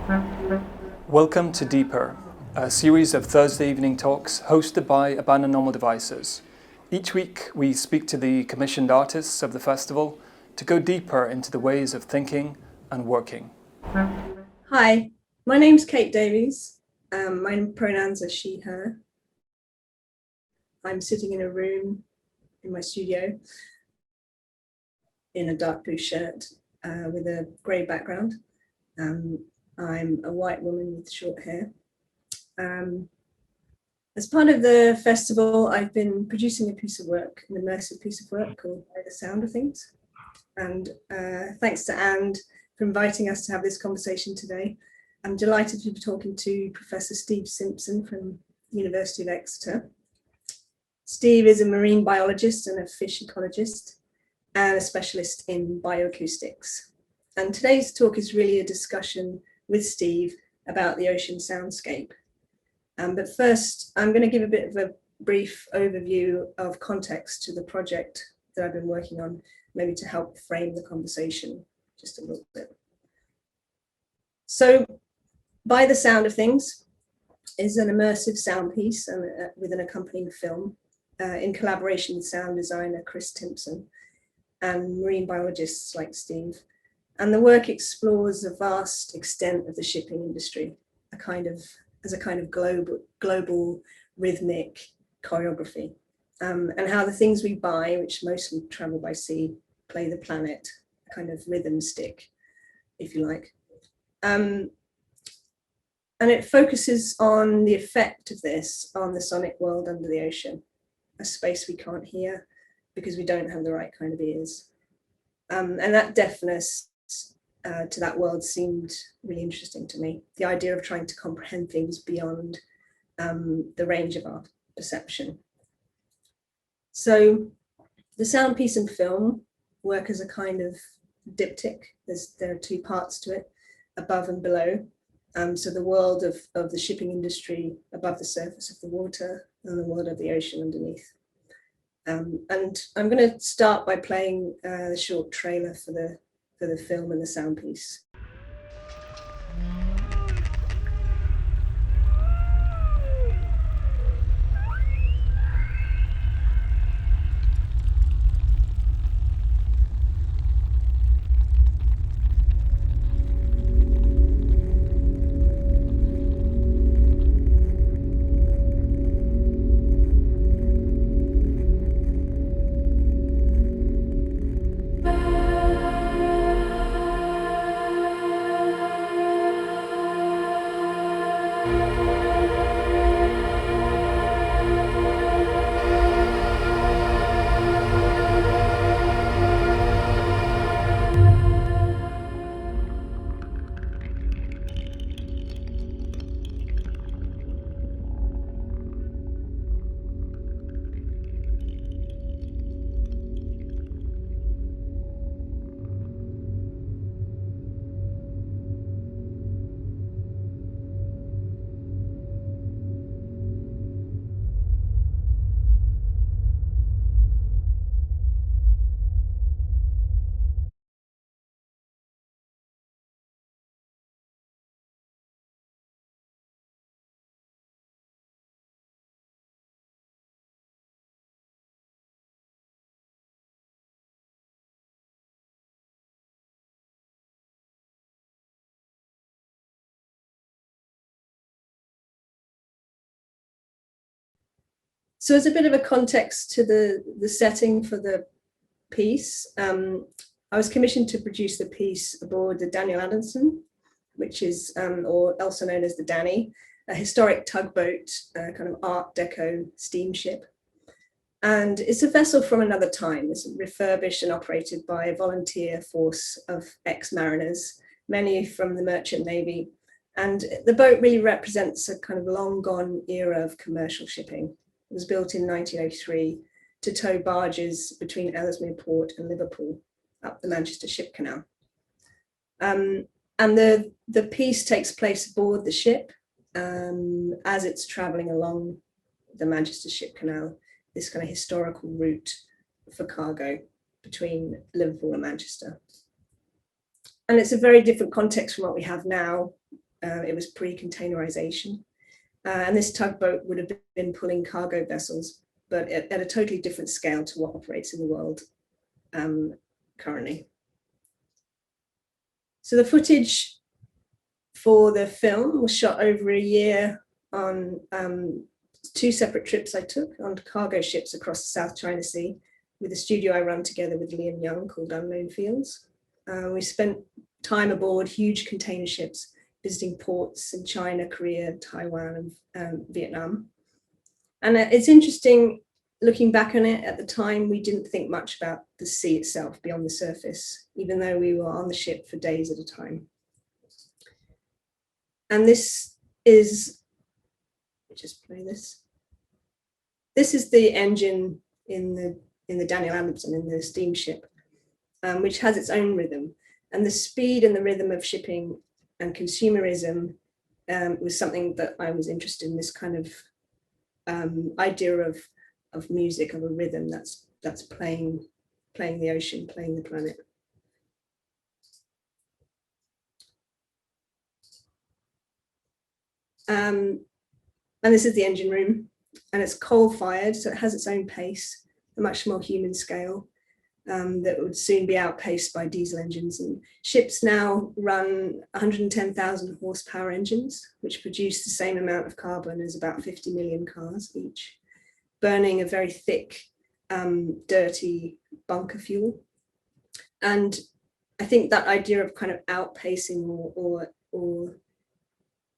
Welcome to Deeper, a series of Thursday evening talks hosted by Abandoned Normal Devices. Each week we speak to the commissioned artists of the festival to go deeper into the ways of thinking and working. Hi, my name's Kate Davies. My pronouns are she, her. I'm sitting in a room in my studio in a dark blue shirt with a grey background. I'm a white woman with short hair. As part of the festival, I've been producing a piece of work, an immersive piece of work called By the Sound of Things. And thanks to Anne for inviting us to have this conversation today. I'm delighted to be talking to Professor Steve Simpson from the University of Exeter. Steve is a marine biologist and a fish ecologist and a specialist in bioacoustics. And today's talk is really a discussion with Steve about the ocean soundscape. But first, I'm going to give a bit of a brief overview of context to the project that I've been working on, maybe to help frame the conversation just a little bit. So, By the Sound of Things is an immersive sound piece with an accompanying film in collaboration with sound designer Chris Simpson and marine biologists like Steve. And the work explores the vast extent of the shipping industry, as a kind of global rhythmic choreography, and how the things we buy, which mostly travel by sea, play the planet, a kind of rhythm stick, if you like. And it focuses on the effect of this on the sonic world under the ocean, a space we can't hear because we don't have the right kind of ears. And that deafness to that world seemed really interesting to me. The idea of trying to comprehend things beyond the range of our perception. So the sound piece and film work as a kind of diptych. There are two parts to it, above and below. So the world of the shipping industry above the surface of the water and the world of the ocean underneath. And I'm going to start by playing the short trailer for the film and the sound piece. So as a bit of a context to the setting for the piece, I was commissioned to produce the piece aboard the Daniel Adamson, which is, or also known as the Danny, a historic tugboat, kind of Art Deco steamship. And it's a vessel from another time. It's refurbished and operated by a volunteer force of ex-mariners, many from the Merchant Navy. And the boat really represents a kind of long gone era of commercial shipping. It was built in 1903 to tow barges between Ellesmere Port and Liverpool up the Manchester Ship Canal. And the piece takes place aboard the ship as it's traveling along the Manchester Ship Canal, this kind of historical route for cargo between Liverpool and Manchester. And it's a very different context from what we have now. It was pre-containerization. And this tugboat would have been pulling cargo vessels, but at a totally different scale to what operates in the world currently. So the footage for the film was shot over a year on 2 separate trips I took on cargo ships across the South China Sea with a studio I run together with Liam Young called Unknown Fields. We spent time aboard huge container ships, visiting ports in China, Korea, Taiwan, and Vietnam. And it's interesting looking back on it. At the time, we didn't think much about the sea itself beyond the surface, even though we were on the ship for days at a time. And this is, just play this. This is the engine in the Daniel Adamson, in the steamship, which has its own rhythm. And the speed and the rhythm of shipping and consumerism was something that I was interested in, this kind of idea of music, of a rhythm that's playing the ocean, playing the planet. And this is the engine room, and it's coal-fired, so it has its own pace, a much more human scale that would soon be outpaced by diesel engines. And ships now run 110,000 horsepower engines, which produce the same amount of carbon as about 50 million cars each, burning a very thick, dirty bunker fuel. And I think that idea of kind of outpacing or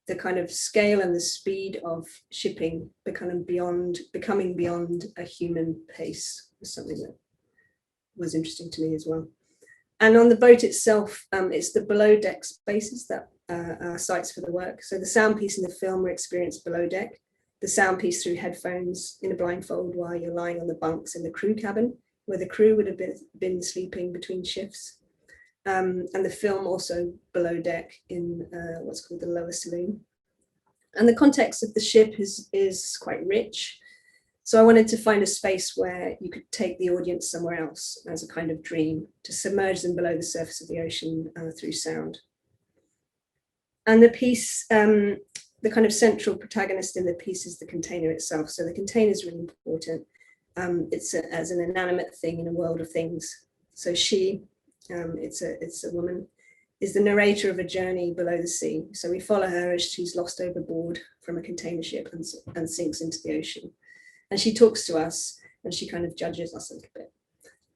the kind of scale and the speed of shipping becoming beyond a human pace was something that was interesting to me as well. And on the boat itself, it's the below deck spaces that are sites for the work. So the sound piece in the film were experienced below deck, the sound piece through headphones in a blindfold while you're lying on the bunks in the crew cabin, where the crew would have been sleeping between shifts. And the film also below deck in what's called the lower saloon. And the context of the ship is quite rich. So I wanted to find a space where you could take the audience somewhere else as a kind of dream, to submerge them below the surface of the ocean through sound. And the piece, the kind of central protagonist in the piece is the container itself. So the container is really important. It's as an inanimate thing in a world of things. So she, it's a woman, is the narrator of a journey below the sea. So we follow her as she's lost overboard from a container ship and sinks into the ocean. And she talks to us and she kind of judges us a little bit.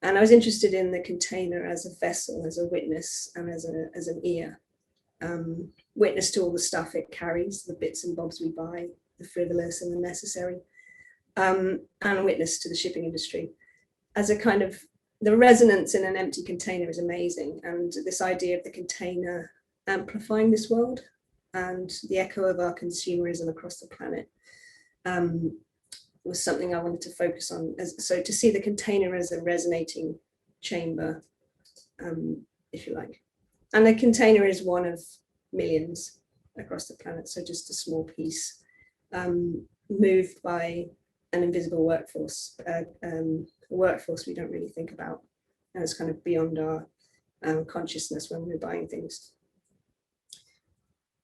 And I was interested in the container as a vessel, as a witness, and as an ear. Witness to all the stuff it carries, the bits and bobs we buy, the frivolous and the necessary, and a witness to the shipping industry. As a kind of, the resonance in an empty container is amazing. And this idea of the container amplifying this world and the echo of our consumerism across the planet was something I wanted to focus on. So to see the container as a resonating chamber, if you like. And the container is one of millions across the planet. So just a small piece moved by an invisible workforce, a workforce we don't really think about. And it's kind of beyond our consciousness when we're buying things.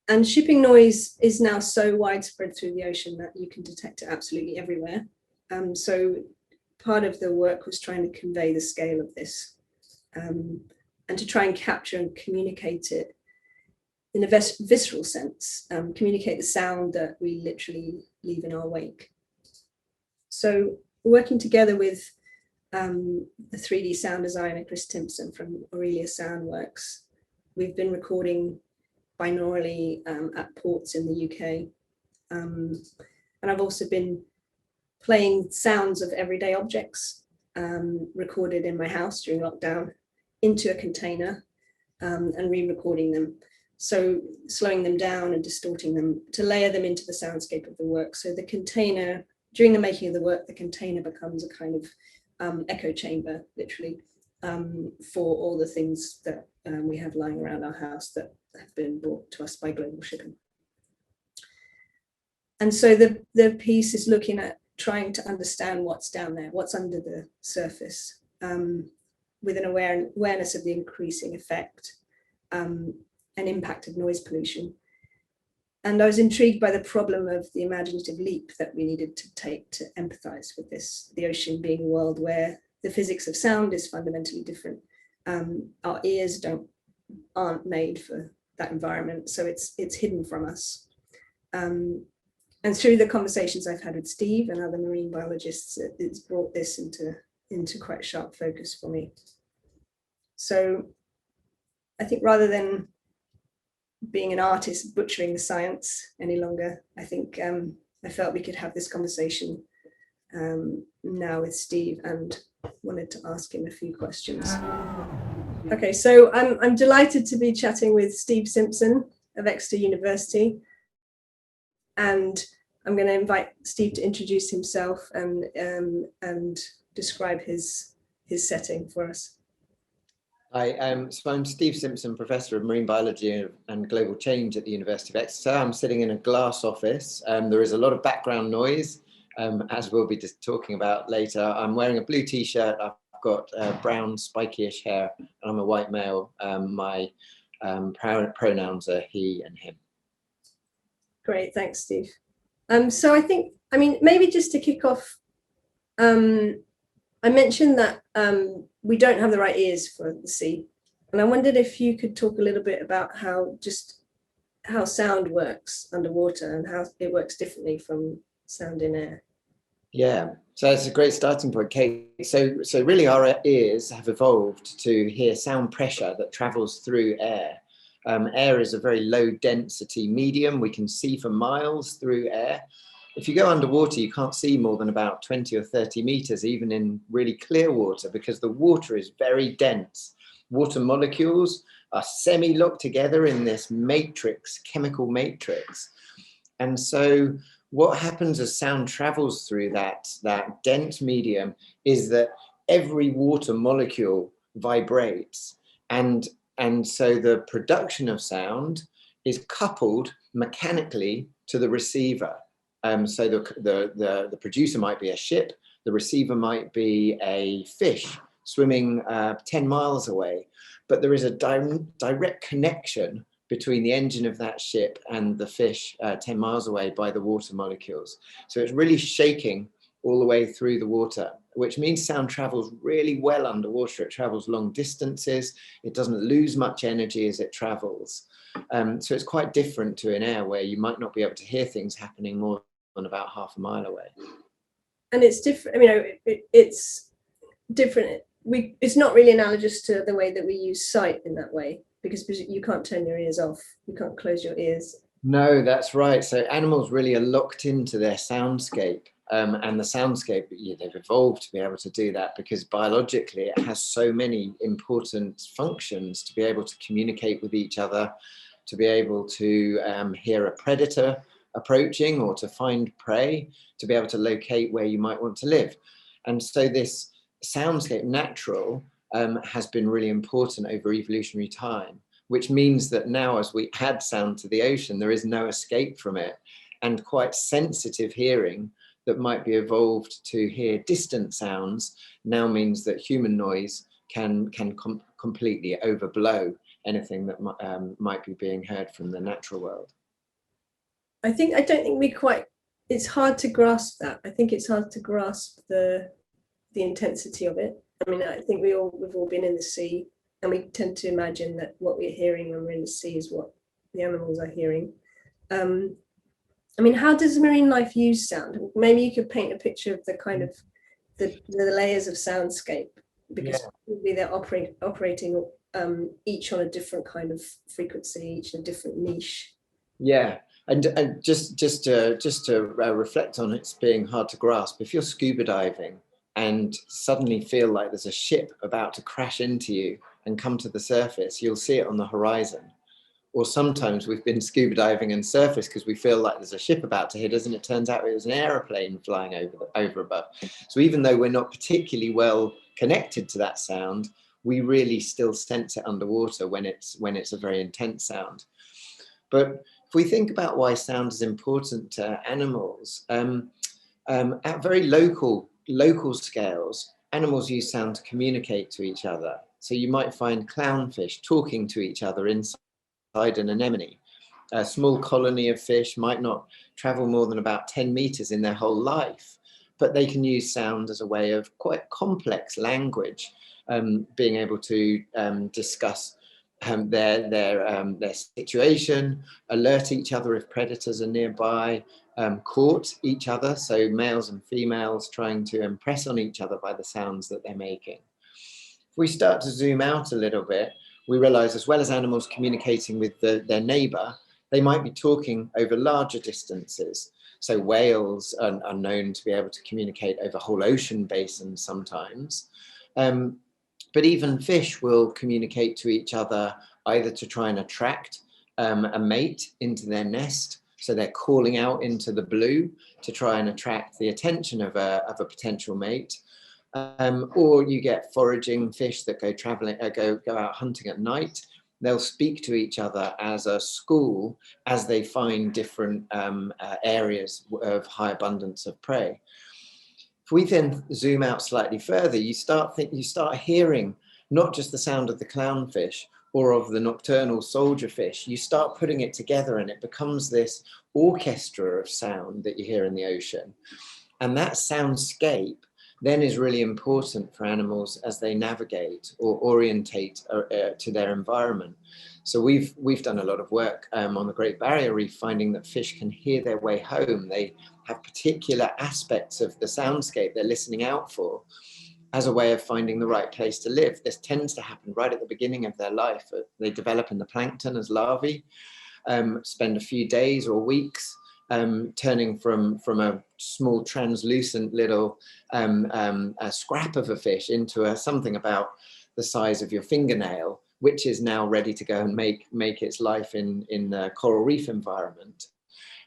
And shipping noise is now so widespread through the ocean that you can detect it absolutely everywhere. So part of the work was trying to convey the scale of this and to try and capture and communicate it in a visceral sense, communicate the sound that we literally leave in our wake. So working together with the 3D sound designer, Chris Simpson from Aurelia Soundworks, we've been recording binaurally at ports in the UK. And I've also been playing sounds of everyday objects recorded in my house during lockdown into a container and re-recording them. So slowing them down and distorting them to layer them into the soundscape of the work. So the container, during the making of the work, the container becomes a kind of echo chamber, literally, for all the things that we have lying around our house that have been brought to us by global shipping. And so the piece is looking at trying to understand what's down there, what's under the surface, with an awareness of the increasing effect and impact of noise pollution. And I was intrigued by the problem of the imaginative leap that we needed to take to empathize with this, the ocean being a world where the physics of sound is fundamentally different. Our ears aren't made for that environment, so it's hidden from us. And through the conversations I've had with Steve and other marine biologists, it's brought this into quite sharp focus for me. So I think rather than being an artist butchering the science any longer, I think I felt we could have this conversation now with Steve, and wanted to ask him a few questions. Okay, so I'm delighted to be chatting with Steve Simpson of Exeter University, and I'm going to invite Steve to introduce himself and describe his setting for us. Hi, so I'm Steve Simpson, Professor of Marine Biology and Global Change at the University of Exeter. I'm sitting in a glass office. There is a lot of background noise, as we'll be just talking about later. I'm wearing a blue t-shirt. I've got brown spiky-ish hair, and I'm a white male. My pronouns are he and him. Great, thanks, Steve. So I mean, maybe just to kick off, I mentioned that we don't have the right ears for the sea. And I wondered if you could talk a little bit about how sound works underwater and how it works differently from sound in air. Yeah, so it's a great starting point, Kate. So really our ears have evolved to hear sound pressure that travels through air. Air is a very low density medium. We can see for miles through air. If you go underwater, you can't see more than about 20 or 30 meters, even in really clear water, because the water is very dense. Water molecules are semi-locked together in this matrix, chemical matrix. And so what happens as sound travels through that dense medium is that every water molecule vibrates. And so the production of sound is coupled mechanically to the receiver. So the producer might be a ship, the receiver might be a fish swimming 10 miles away, but there is a direct connection between the engine of that ship and the fish 10 miles away by the water molecules. So it's really shaking all the way through the water, which means sound travels really well underwater. It travels long distances. It doesn't lose much energy as it travels. So it's quite different to in air, where you might not be able to hear things happening more than about half a mile away. And it's different. I mean, it's different. It's not really analogous to the way that we use sight in that way, because you can't turn your ears off. You can't close your ears. No, that's right. So animals really are locked into their soundscape. And the soundscape, they've evolved to be able to do that because biologically it has so many important functions to be able to communicate with each other, to be able to hear a predator approaching or to find prey, to be able to locate where you might want to live. And so this soundscape natural has been really important over evolutionary time, which means that now as we add sound to the ocean, there is no escape from it. And quite sensitive hearing that might be evolved to hear distant sounds now means that human noise can completely overblow anything that might be being heard from the natural world. I don't think it's hard to grasp that. I think it's hard to grasp the intensity of it. I mean, I think we've all been in the sea, and we tend to imagine that what we're hearing when we're in the sea is what the animals are hearing. I mean, how does marine life use sound? Maybe you could paint a picture of the kind of the layers of soundscape, because probably they're operating each on a different kind of frequency, each in a different niche. Yeah, and just to reflect on it's being hard to grasp. If you're scuba diving and suddenly feel like there's a ship about to crash into you and come to the surface, you'll see it on the horizon. Or sometimes we've been scuba diving and surface because we feel like there's a ship about to hit us, and it turns out it was an aeroplane flying over above. So even though we're not particularly well connected to that sound, we really still sense it underwater when it's a very intense sound. But if we think about why sound is important to animals, at very local scales, animals use sound to communicate to each other. So you might find clownfish talking to each other inside an anemone. A small colony of fish might not travel more than about 10 meters in their whole life, but they can use sound as a way of quite complex language, being able to discuss their situation, alert each other if predators are nearby, court each other, so males and females trying to impress on each other by the sounds that they're making. If we start to zoom out a little bit, we realize as well as animals communicating with their neighbor, they might be talking over larger distances. So whales are known to be able to communicate over whole ocean basins sometimes. But even fish will communicate to each other either to try and attract a mate into their nest. So they're calling out into the blue to try and attract the attention of a potential mate. Or you get foraging fish that go out hunting at night. They'll speak to each other as a school as they find different areas of high abundance of prey. If we then zoom out slightly further, you start hearing not just the sound of the clownfish or of the nocturnal soldier fish. You start putting it together and it becomes this orchestra of sound that you hear in the ocean. And that soundscape then is really important for animals as they navigate or orientate to their environment. So we've done a lot of work on the Great Barrier Reef, finding that fish can hear their way home. They have particular aspects of the soundscape they're listening out for as a way of finding the right place to live. This tends to happen right at the beginning of their life. They develop in the plankton as larvae, spend a few days or weeks turning from a small translucent little a scrap of a fish into something about the size of your fingernail, which is now ready to go and make its life in the coral reef environment.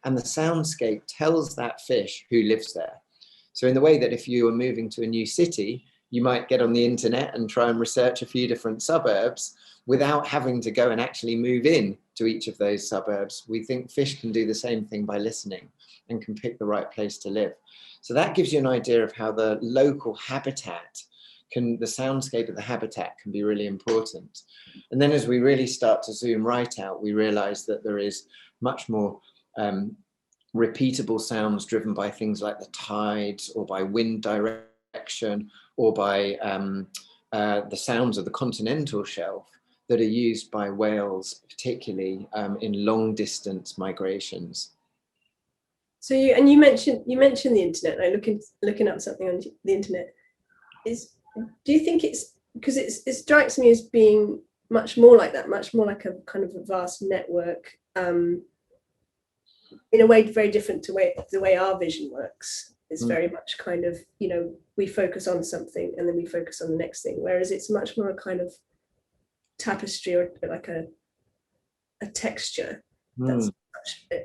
And the soundscape tells that fish who lives there. So in the way that if you are moving to a new city, you might get on the internet and try and research a few different suburbs without having to go and actually move in to each of those suburbs. We think fish can do the same thing by listening and can pick the right place to live. So that gives you an idea of how the local habitat the soundscape of the habitat can be really important. And then as we really start to zoom right out, we realize that there is much more repeatable sounds driven by things like the tides or by wind direction or by the sounds of the continental shelf that are used by whales, particularly in long distance migrations. So you mentioned the internet. I'm looking up something on the internet. Do you think it's because it strikes me as being much more like that, much more like a kind of a vast network, in a way very different to the way our vision works. It's very much kind of, we focus on something and then we focus on the next thing, whereas it's much more a kind of tapestry or like a texture that's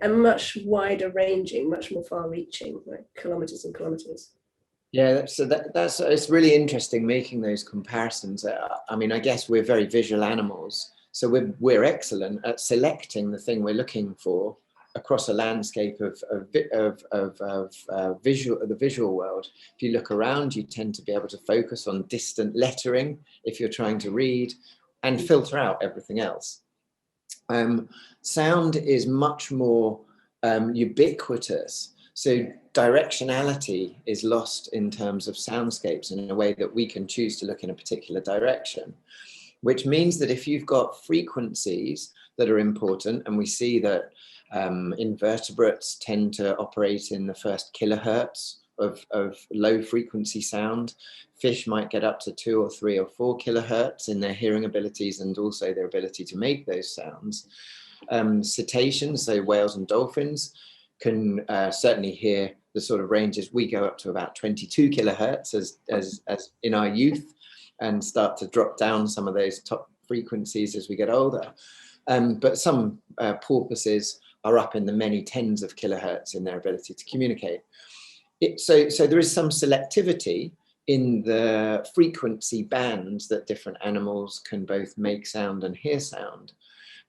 much wider ranging, much more far reaching, like kilometers and kilometers. Yeah, so that's it's really interesting making those comparisons. I mean, I guess we're very visual animals, so we're excellent at selecting the thing we're looking for across a landscape of the visual world. If you look around, you tend to be able to focus on distant lettering if you're trying to read, and filter out everything else. Sound is much more ubiquitous. So directionality is lost in terms of soundscapes in a way that we can choose to look in a particular direction, which means that if you've got frequencies that are important, and we see that invertebrates tend to operate in the first kilohertz of low frequency sound. Fish might get up to 2 or 3 or 4 kilohertz in their hearing abilities and also their ability to make those sounds. Cetaceans, so whales and dolphins, can certainly hear the sort of ranges. We go up to about 22 kilohertz as in our youth, and start to drop down some of those top frequencies as we get older. But some porpoises are up in the many tens of kilohertz in their ability to communicate. So there is some selectivity in the frequency bands that different animals can both make sound and hear sound.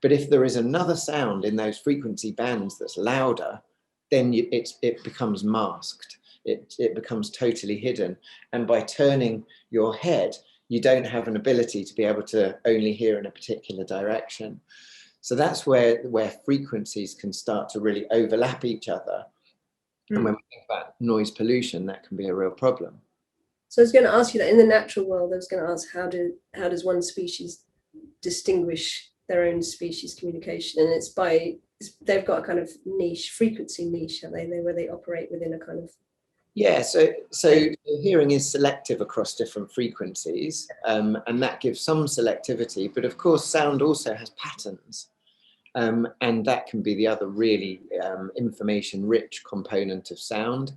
But if there is another sound in those frequency bands that's louder, then it becomes masked. It becomes totally hidden. And by turning your head, you don't have an ability to be able to only hear in a particular direction. So that's where frequencies can start to really overlap each other. And when we think about noise pollution, that can be a real problem. So I was going to ask you that in the natural world, I was going to ask, how does one species distinguish their own species communication? And they've got a kind of niche, frequency niche, have they, where they operate within a kind of... Yeah, so hearing is selective across different frequencies, and that gives some selectivity, but of course sound also has patterns. And that can be the other really information-rich component of sound.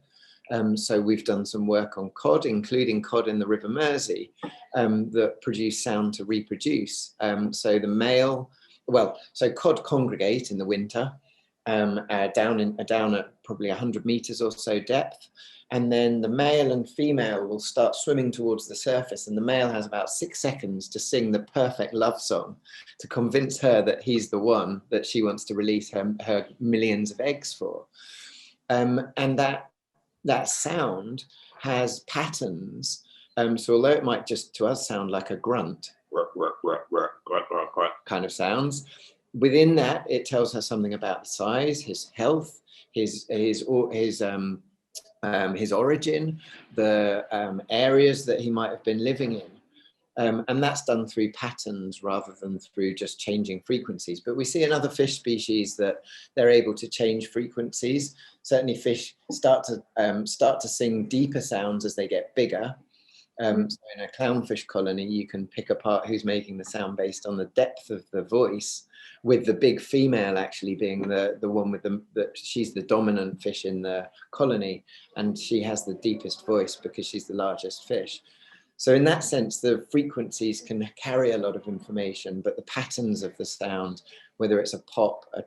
So we've done some work on cod, including cod in the River Mersey, that produce sound to reproduce. So the male, so cod congregate in the winter, down at probably 100 meters or so depth. And then the male and female will start swimming towards the surface, and the male has about 6 seconds to sing the perfect love song to convince her that he's the one that she wants to release her millions of eggs for. And that sound has patterns. So although it might just to us sound like a grunt, kind of sounds, within that it tells her something about size, his health, his origin, the areas that he might have been living in. And that's done through patterns rather than through just changing frequencies. But we see in other fish species that they're able to change frequencies. Certainly fish start to sing deeper sounds as they get bigger. So in a clownfish colony, you can pick apart who's making the sound based on the depth of the voice, with the big female actually being the one with she's the dominant fish in the colony, and she has the deepest voice because she's the largest fish. So in that sense, the frequencies can carry a lot of information, but the patterns of the sound, whether it's a pop, a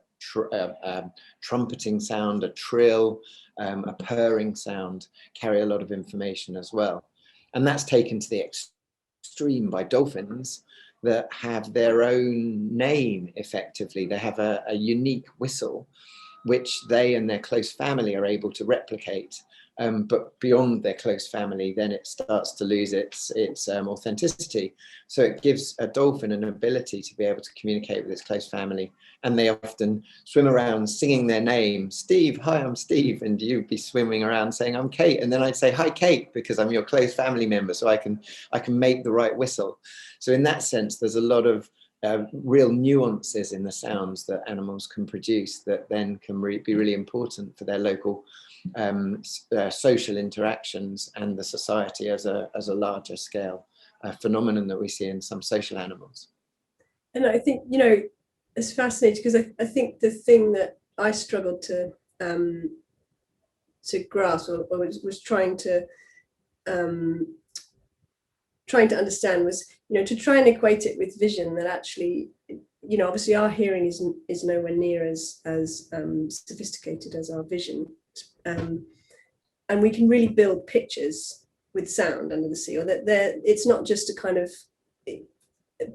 trumpeting sound, a trill, a purring sound, carry a lot of information as well. And that's taken to the extreme by dolphins that have their own name, effectively. They have a unique whistle, which they and their close family are able to replicate. But beyond their close family, then it starts to lose its authenticity. So it gives a dolphin an ability to be able to communicate with its close family. And they often swim around singing their name, Steve, hi, I'm Steve. And you'd be swimming around saying, I'm Kate. And then I'd say, hi, Kate, because I'm your close family member. So I can make the right whistle. So in that sense, there's a lot of real nuances in the sounds that animals can produce that then can be really important for their local social interactions and the society as a larger scale phenomenon that we see in some social animals. And I think, it's fascinating because I think the thing that I struggled to grasp or was trying to understand was, to try and equate it with vision, that actually, obviously our hearing is nowhere near as sophisticated as our vision. And we can really build pictures with sound under the sea, or that it's not just a kind of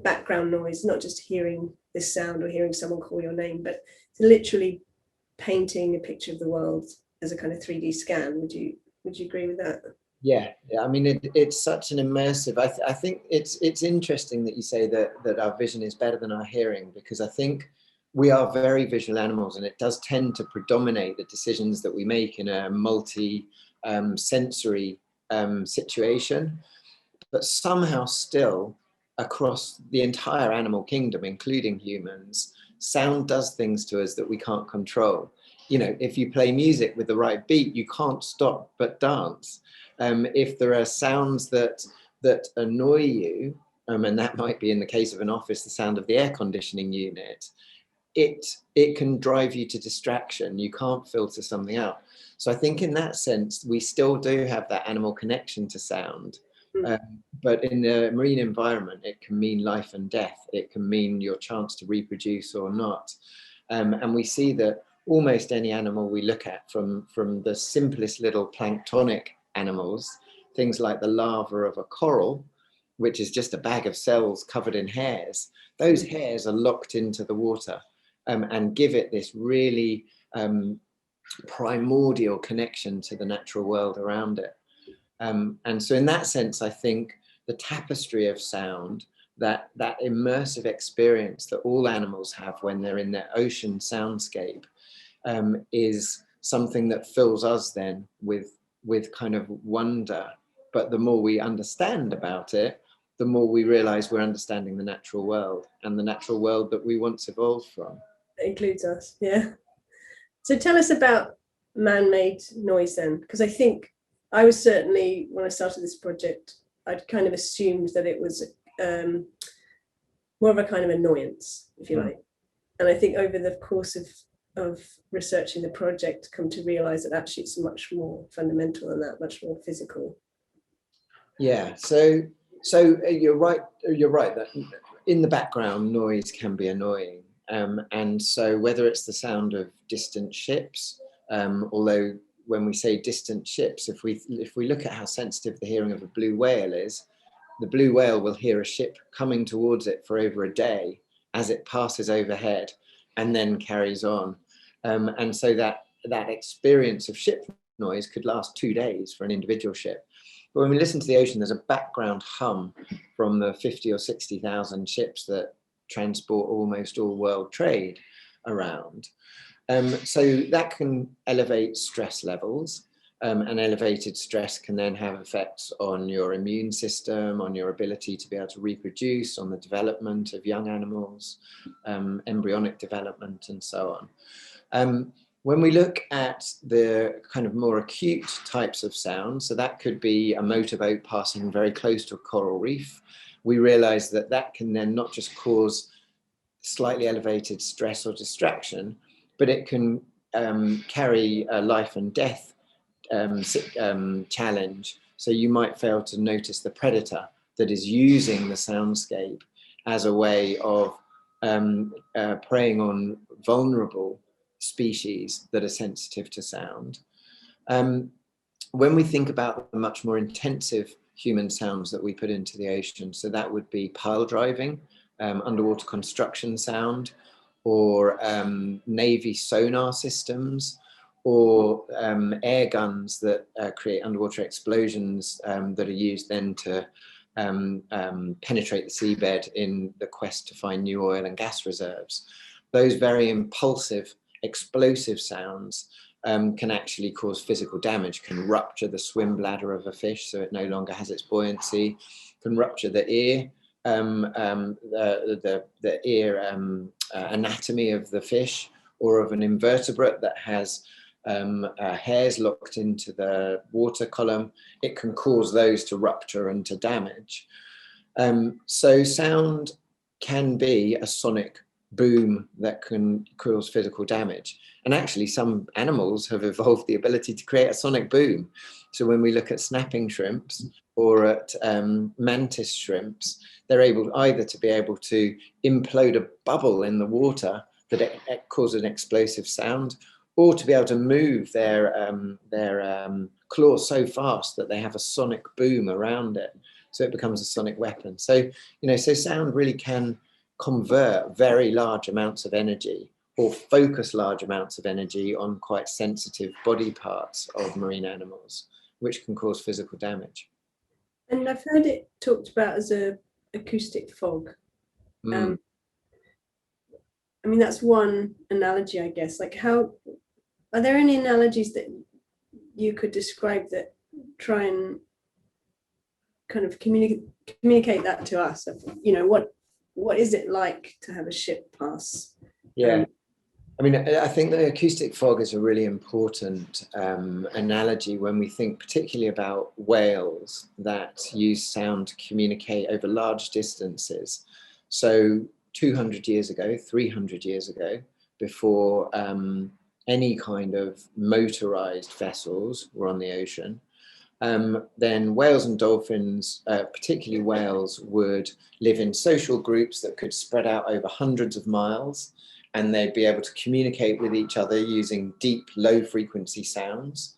background noise, not just hearing this sound or hearing someone call your name, but literally painting a picture of the world as a kind of 3D scan. Would you agree with that? Yeah, I mean, it's such an immersive. I think it's interesting that you say that our vision is better than our hearing, because I think we are very visual animals, and it does tend to predominate the decisions that we make in a multi-sensory situation. But somehow still, across the entire animal kingdom, including humans, sound does things to us that we can't control. If you play music with the right beat, you can't stop but dance. If there are sounds that annoy you, and that might be in the case of an office, the sound of the air conditioning unit, it can drive you to distraction. You can't filter something out. So I think in that sense, we still do have that animal connection to sound. But in the marine environment, it can mean life and death. It can mean your chance to reproduce or not. And we see that almost any animal we look at, from the simplest little planktonic animals, things like the larva of a coral, which is just a bag of cells covered in hairs, those hairs are locked into the water and give it this really primordial connection to the natural world around it. And so in that sense, I think the tapestry of sound that immersive experience that all animals have when they're in their ocean soundscape is something that fills us then with kind of wonder. But the more we understand about it, the more we realize we're understanding the natural world, and the natural world that we once evolved from. It includes us, yeah. So tell us about man-made noise then, because I think I was certainly, when I started this project, I'd kind of assumed that it was more of a kind of annoyance, if you like. And I think over the course of researching the project, come to realize that actually it's much more fundamental than that, much more physical. Yeah, so you're right that in the background noise can be annoying. And so whether it's the sound of distant ships, although when we say distant ships, if we look at how sensitive the hearing of a blue whale is, the blue whale will hear a ship coming towards it for over a day as it passes overhead and then carries on. And so that experience of ship noise could last 2 days for an individual ship. But when we listen to the ocean, there's a background hum from the 50 or 60,000 ships that transport almost all world trade around. So that can elevate stress levels, and elevated stress can then have effects on your immune system, on your ability to be able to reproduce, on the development of young animals, embryonic development, and so on. When we look at the kind of more acute types of sound, so that could be a motorboat passing very close to a coral reef, we realize that that can then not just cause slightly elevated stress or distraction, but it can carry a life and death challenge. So you might fail to notice the predator that is using the soundscape as a way of preying on vulnerable species that are sensitive to sound. When we think about the much more intensive human sounds that we put into the ocean, so that would be pile driving, underwater construction sound, or Navy sonar systems, or air guns that create underwater explosions that are used then to penetrate the seabed in the quest to find new oil and gas reserves. Those very impulsive, explosive sounds can actually cause physical damage, can rupture the swim bladder of a fish so it no longer has its buoyancy, can rupture the ear, the ear anatomy of the fish or of an invertebrate that has hairs locked into the water column. It can cause those to rupture and to damage. So sound can be a sonic boom that can cause physical damage. And actually some animals have evolved the ability to create a sonic boom. So when we look at snapping shrimps or at mantis shrimps, they're able either to be able to implode a bubble in the water that it causes an explosive sound, or to be able to move their claws so fast that they have a sonic boom around it. So it becomes a sonic weapon. So, so sound really can convert very large amounts of energy or focus large amounts of energy on quite sensitive body parts of marine animals, which can cause physical damage. And I've heard it talked about as a acoustic fog. I mean, that's one analogy, I guess. Like, are there any analogies that you could describe that try and kind of communicate that to us? What is it like to have a ship pass? Yeah. I mean, I think the acoustic fog is a really important analogy when we think particularly about whales that use sound to communicate over large distances. So 200 years ago, 300 years ago, before any kind of motorized vessels were on the ocean, then whales and dolphins, particularly whales, would live in social groups that could spread out over hundreds of miles, and they'd be able to communicate with each other using deep, low frequency sounds.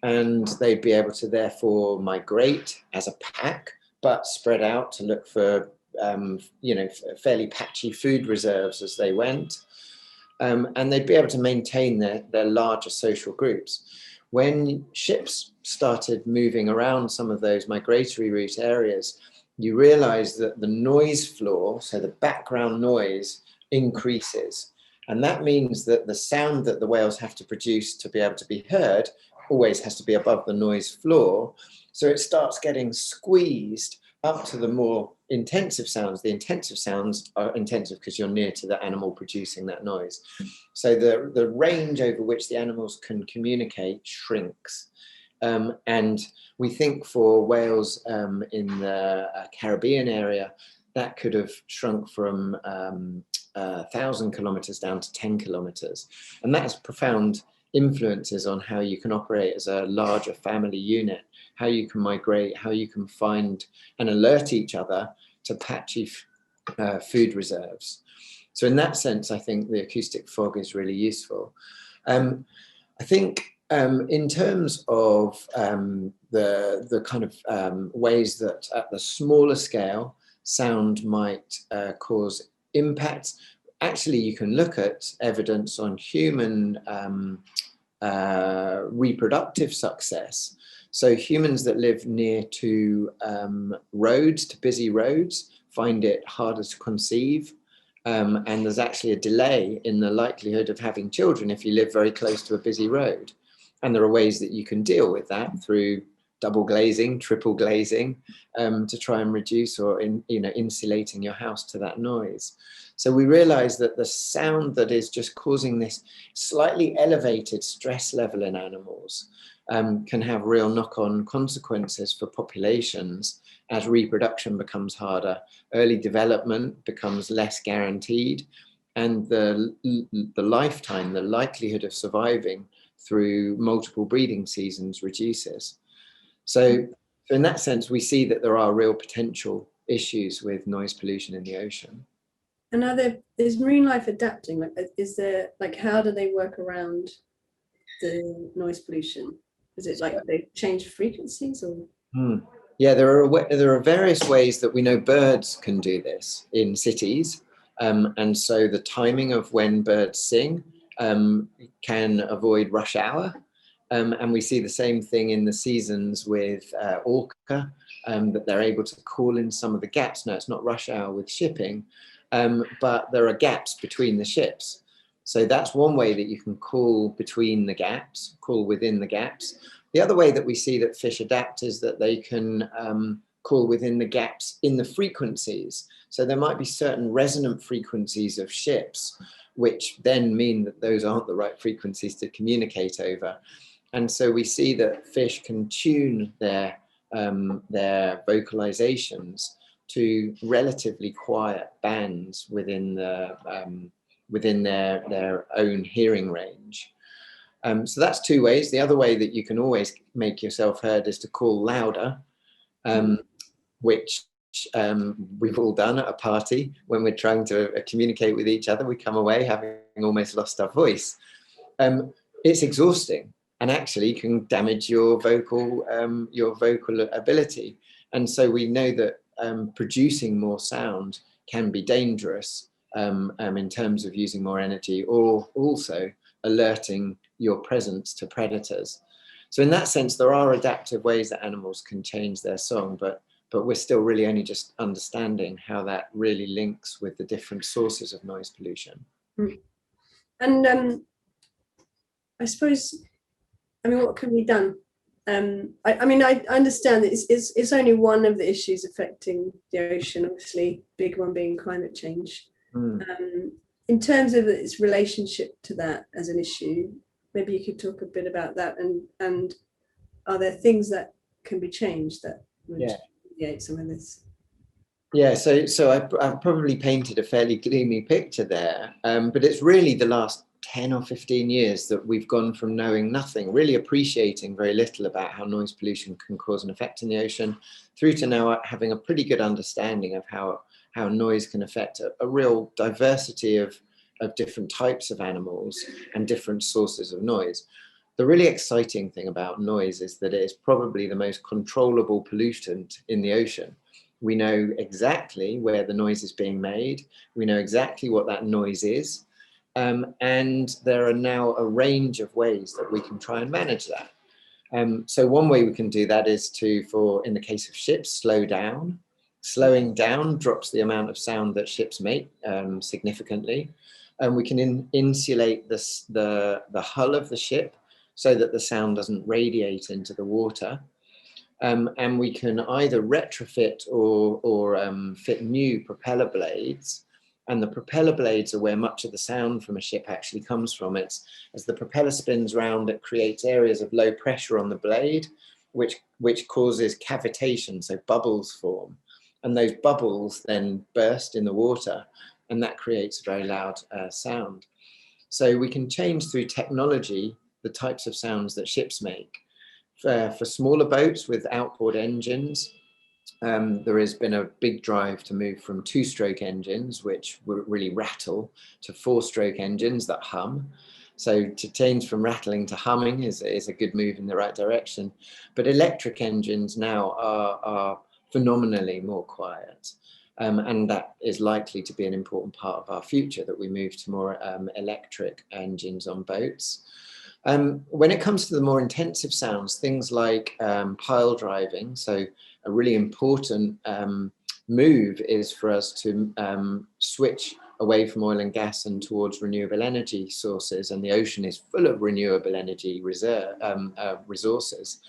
And they'd be able to therefore migrate as a pack, but spread out to look for, fairly patchy food reserves as they went. And they'd be able to maintain their larger social groups. When ships started moving around some of those migratory route areas, you realize that the noise floor, so the background noise, increases. And that means that the sound that the whales have to produce to be able to be heard always has to be above the noise floor. So it starts getting squeezed up to the more intensive sounds. The intensive sounds are intensive because you're near to the animal producing that noise. So the range over which the animals can communicate shrinks. And we think for whales in the Caribbean area, that could have shrunk from 1,000 kilometers down to 10 kilometers. And that has profound influences on how you can operate as a larger family unit, how you can migrate, how you can find and alert each other to patchy food reserves. So in that sense, I think the acoustic fog is really useful. I think in terms of the kind of ways that at the smaller scale sound might cause impacts, actually you can look at evidence on human reproductive success. So humans that live near to roads, to busy roads, find it harder to conceive. And there's actually a delay in the likelihood of having children if you live very close to a busy road. And there are ways that you can deal with that through double glazing, triple glazing, to try and reduce or insulating your house to that noise. So we realize that the sound that is just causing this slightly elevated stress level in animals can have real knock-on consequences for populations as reproduction becomes harder, early development becomes less guaranteed, and the lifetime, the likelihood of surviving through multiple breeding seasons reduces. So in that sense, we see that there are real potential issues with noise pollution in the ocean. And is marine life adapting? How do they work around the noise pollution? Is it like they change frequencies or? Yeah, there are various ways that we know birds can do this in cities. And so the timing of when birds sing can avoid rush hour. And we see the same thing in the seasons with orca, that they're able to call in some of the gaps. Now, it's not rush hour with shipping, but there are gaps between the ships. So that's one way that you can call between the gaps, call within the gaps. The other way that we see that fish adapt is that they can call within the gaps in the frequencies. So there might be certain resonant frequencies of ships, which then mean that those aren't the right frequencies to communicate over. And so we see that fish can tune their vocalizations to relatively quiet bands within their own hearing range. So that's two ways. The other way that you can always make yourself heard is to call louder, which we've all done at a party when we're trying to communicate with each other. We come away having almost lost our voice. It's exhausting and actually can damage your vocal ability. And so we know that producing more sound can be dangerous in terms of using more energy, or also alerting your presence to predators. So in that sense, there are adaptive ways that animals can change their song, but we're still really only just understanding how that really links with the different sources of noise pollution. And I suppose, what can be done? I understand that it's only one of the issues affecting the ocean, obviously, big one being climate change. In terms of its relationship to that as an issue, maybe you could talk a bit about that, and are there things that can be changed that would alleviate some of this? Yeah, so I've probably painted a fairly gloomy picture there, but it's really the last 10 or 15 years that we've gone from knowing nothing, really appreciating very little about how noise pollution can cause an effect in the ocean, through to now having a pretty good understanding of how noise can affect a real diversity of different types of animals and different sources of noise. The really exciting thing about noise is that it is probably the most controllable pollutant in the ocean. We know exactly where the noise is being made. We know exactly what that noise is. And there are now a range of ways that we can try and manage that. So one way we can do that is to, in the case of ships, slow down. Slowing down drops the amount of sound that ships make significantly. And we can insulate the hull of the ship so that the sound doesn't radiate into the water. And we can either retrofit or fit new propeller blades. And the propeller blades are where much of the sound from a ship actually comes from. It's as the propeller spins round, it creates areas of low pressure on the blade, which causes cavitation, so bubbles form. And those bubbles then burst in the water, and that creates a very loud sound. So we can change through technology the types of sounds that ships make. For smaller boats with outboard engines, there has been a big drive to move from two-stroke engines, which really rattle, to four-stroke engines that hum. So to change from rattling to humming is a good move in the right direction. But electric engines now are phenomenally more quiet. And that is likely to be an important part of our future, that we move to more electric engines on boats. When it comes to the more intensive sounds, things like pile driving, so a really important move is for us to switch away from oil and gas and towards renewable energy sources, and the ocean is full of renewable energy resources.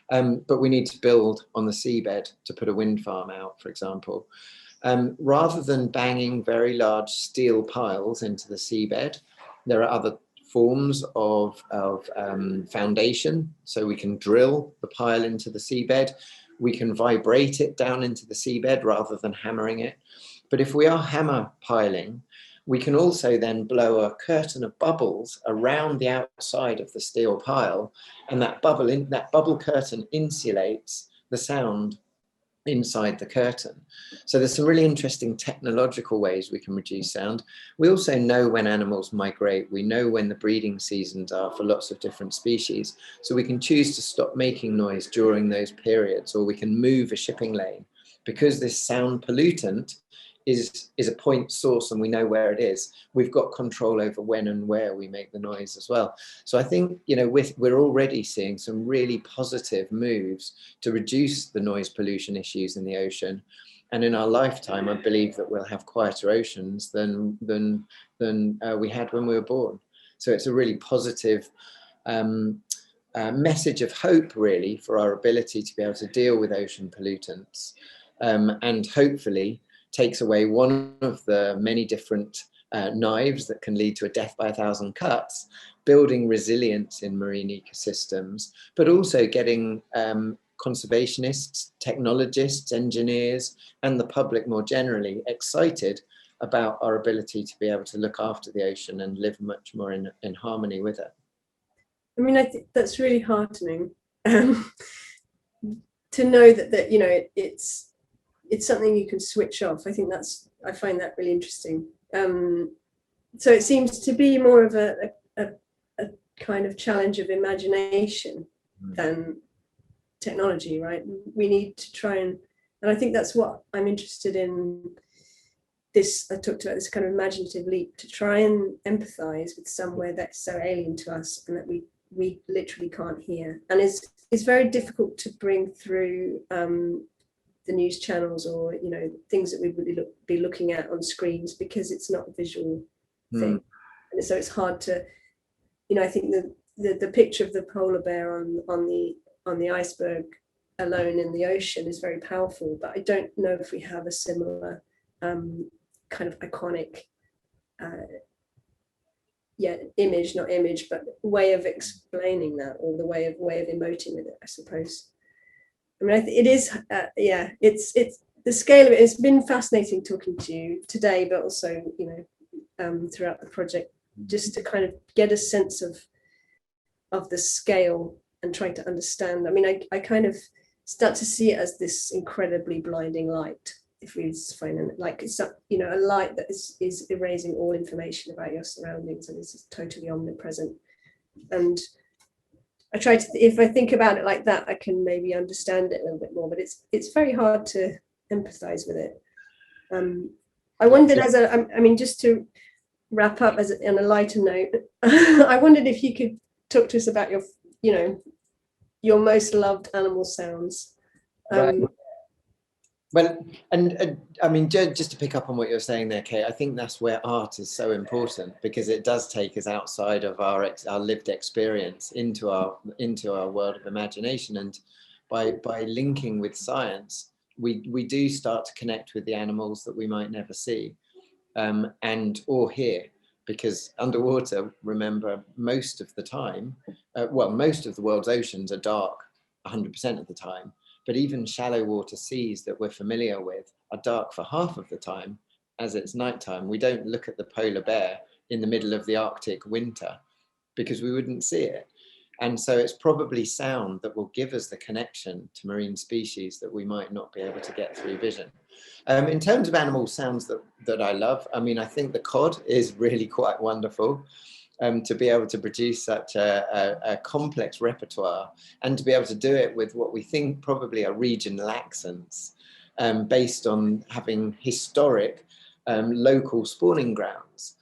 But we need to build on the seabed to put a wind farm out, for example. Rather than banging very large steel piles into the seabed, there are other forms of foundation. So we can drill the pile into the seabed. We can vibrate it down into the seabed rather than hammering it. But if we are hammer piling, we can also then blow a curtain of bubbles around the outside of the steel pile, and that bubble curtain insulates the sound inside the curtain. So there's some really interesting technological ways we can reduce sound. We also know when animals migrate. We know when the breeding seasons are for lots of different species. So we can choose to stop making noise during those periods, or we can move a shipping lane. Because this sound pollutant is a point source and we know where it is, we've got control over when and where we make the noise as well. So I think, you know, we're already seeing some really positive moves to reduce the noise pollution issues in the ocean. And in our lifetime, I believe that we'll have quieter oceans than we had when we were born. So it's a really positive message of hope, really, for our ability to be able to deal with ocean pollutants, and hopefully takes away one of the many different knives that can lead to a death by 1,000 cuts, building resilience in marine ecosystems, but also getting conservationists, technologists, engineers, and the public more generally excited about our ability to be able to look after the ocean and live much more in harmony with it. I mean, I think that's really heartening to know that you know it's something you can switch off. I find that really interesting. So it seems to be more of a kind of challenge of imagination than technology, right? We need to try and I think that's what I'm interested in. This, I talked about this kind of imaginative leap to try and empathize with somewhere that's so alien to us and that we literally can't hear, and it's very difficult to bring through the news channels, or you know, things that we would be looking at on screens, because it's not a visual thing. And so it's hard to, you know, I think the picture of the polar bear on the iceberg alone in the ocean is very powerful, but I don't know if we have a similar kind of iconic image, not image, but way of explaining that, or the way of emoting with it, I suppose. I mean, it is, it's the scale of it. It's been fascinating talking to you today, but also, you know, throughout the project, just to kind of get a sense of the scale and trying to understand. I mean, I kind of start to see it as this incredibly blinding light. If we find it like it's, you know, a light that is erasing all information about your surroundings and is totally omnipresent. And I try to, if I think about it like that, I can maybe understand it a little bit more, but it's very hard to empathize with it. I wondered, I mean, just to wrap up on a lighter note, I wondered if you could talk to us about your, you know, your most loved animal sounds. Right. Well, and I mean, just to pick up on what you're saying there, Kate, I think that's where art is so important, because it does take us outside of our lived experience into our world of imagination, and by linking with science, we do start to connect with the animals that we might never see, and or hear, because underwater, remember, most of the time, most of the world's oceans are dark 100% of the time. But even shallow water seas that we're familiar with are dark for half of the time as it's nighttime. We don't look at the polar bear in the middle of the Arctic winter because we wouldn't see it. And so it's probably sound that will give us the connection to marine species that we might not be able to get through vision. In terms of animal sounds that I love, I mean, I think the cod is really quite wonderful. To be able to produce such a complex repertoire, and to be able to do it with what we think probably are regional accents, based on having historic local spawning grounds.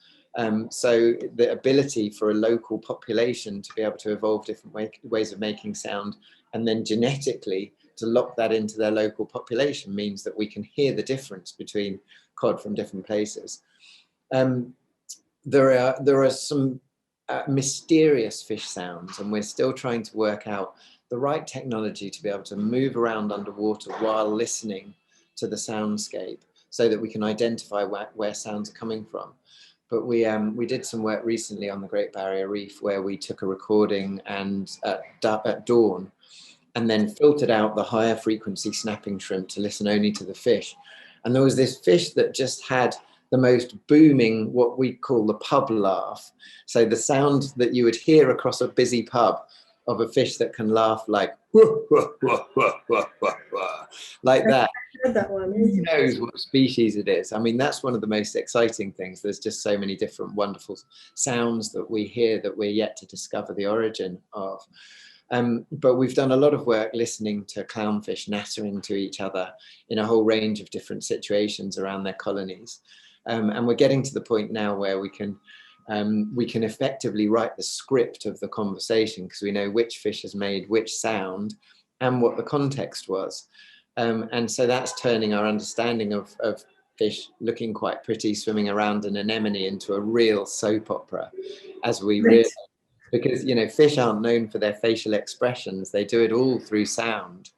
So the ability for a local population to be able to evolve different ways of making sound, and then genetically to lock that into their local population, means that we can hear the difference between cod from different places. There are some mysterious fish sounds, and we're still trying to work out the right technology to be able to move around underwater while listening to the soundscape, so that we can identify where sounds are coming from. But we did some work recently on the Great Barrier Reef, where we took a recording and at dawn, and then filtered out the higher frequency snapping shrimp to listen only to the fish. And there was this fish that just had the most booming, what we call the pub laugh. So the sound that you would hear across a busy pub of a fish that can laugh like like that. I heard that one. Who knows what species it is? I mean, that's one of the most exciting things. There's just so many different wonderful sounds that we hear that we're yet to discover the origin of. But we've done a lot of work listening to clownfish nattering to each other in a whole range of different situations around their colonies. And we're getting to the point now where we can effectively write the script of the conversation, because we know which fish has made which sound and what the context was. And so that's turning our understanding of fish looking quite pretty swimming around an anemone into a real soap opera, as we realize. Because, you know, fish aren't known for their facial expressions. They do it all through sound.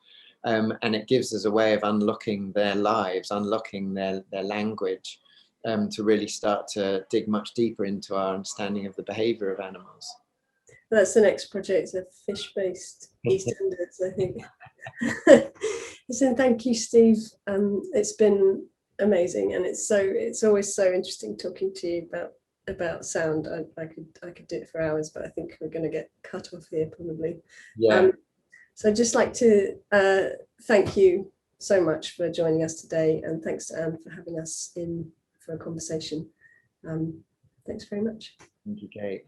And it gives us a way of unlocking their lives, unlocking their language, to really start to dig much deeper into our understanding of the behavior of animals. That's the next project of fish-based EastEnders, I think. So thank you, Steve. It's been amazing, and it's always so interesting talking to you about sound. I could do it for hours, but I think we're going to get cut off here probably. Yeah. So I'd just like to thank you so much for joining us today, and thanks to Anne for having us in for a conversation. Thanks very much. Thank you, Kate.